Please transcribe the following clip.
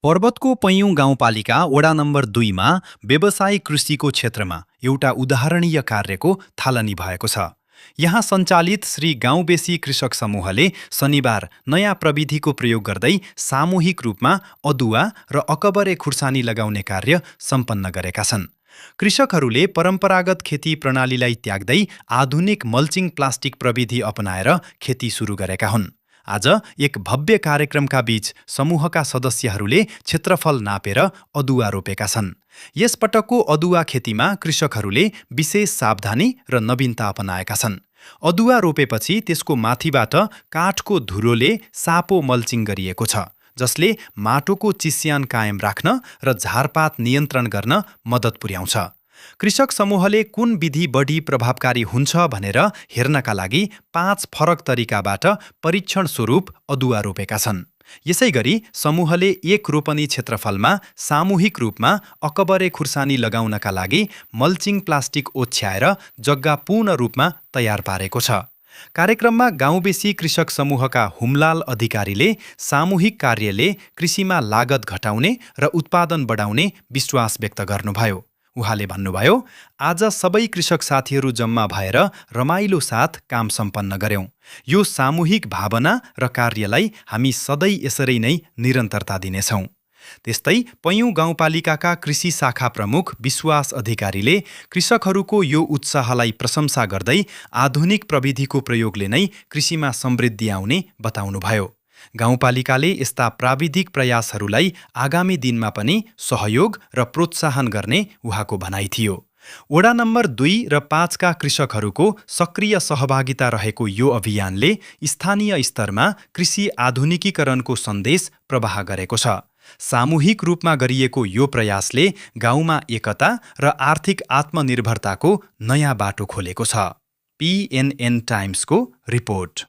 पर्वतको पैयुँ गाउँपालिका वडा नम्बर 2 मा व्यावसायिक कृषिको क्षेत्रमा एउटा उदाहरणीय कार्यको थालनी भएको छ। यहाँ सञ्चालित श्री गाउँबेसी कृषक समूहले शनिबार नयाँ प्रविधिको प्रयोग गर्दै सामूहिक रूपमा अदुवा र अकबरे खुर्सानी लगाउने कार्य सम्पन्न गरेका छन्। कृषकहरूले परम्परागत खेती प्रणालीलाई त्याग्दै आधुनिक मल्चिङ प्लास्टिक प्रविधि अपनाएर खेती सुरु गरेका हुन्। आज एक भव्य कार्यक्रमका बीच समूहका सदस्यहरूले क्षेत्रफल नापेर अदुवा रोपेका छन्। यस पटकको अदुवा खेतीमा कृषकहरूले विशेष सावधानी र नवीनता अपनाएका छन्। अदुवा रोपेपछि त्यसको माथिबाट काठको धुलोले सापो मल्चिङ गरिएको छ, जसले माटोको चिस्यान कायम राख्न र झारपात नियन्त्रण गर्न मद्दत पुर्याउँछ। कृषक समूहले कुन विधि बढी प्रभावकारी हुन्छ भनेर हेर्नका लागि 5 फरक तरिकाबाट परीक्षण स्वरूप अदुवा रोपेका छन्। यसैगरी समूहले एक रोपनी क्षेत्रफलमा सामूहिक रूपमा अकबरे खुर्सानी लगाउनका लागि मल्चिङ प्लास्टिक ओछ्याएर जग्गा पूर्ण रूपमा तयार पारेको छ। कार्यक्रममा गाउँबेसी कृषक समूहका हुमलाल अधिकारीले सामूहिक कार्यले कृषिमा लागत घटाउने र उत्पादन बढाउने विश्वास व्यक्त गर्नुभयो। उहाँले भन्नुभयो, आज सबै कृषक साथीहरू जम्मा भएर रमाइलो साथ काम सम्पन्न गर्यौं। यो सामूहिक भावना र कार्यलाई हामी सधैँ यसरी नै निरन्तरता दिनेछौं। त्यस्तै पैयुँ गाउँपालिकाका कृषि शाखा प्रमुख विश्वास अधिकारीले कृषकहरूको यो उत्साहलाई प्रशंसा गर्दै आधुनिक प्रविधिको प्रयोगले नै कृषिमा समृद्धि आउने बताउनुभयो। गाउँपालिकाले यस्ता प्राविधिक प्रयासहरूलाई आगामी दिनमा पनि सहयोग र प्रोत्साहन गर्ने उहाँको भनाइ थियो। वडा नम्बर 2 र 5 का कृषकहरूको सक्रिय सहभागिता रहेको यो अभियानले स्थानीय स्तरमा कृषि आधुनिकीकरणको सन्देश प्रवाह गरेको छ। सामूहिक रूपमा गरिएको यो प्रयासले गाउँमा एकता र आर्थिक आत्मनिर्भरताको नयाँ बाटो खोलेको छ। PNN टाइम्सको रिपोर्ट।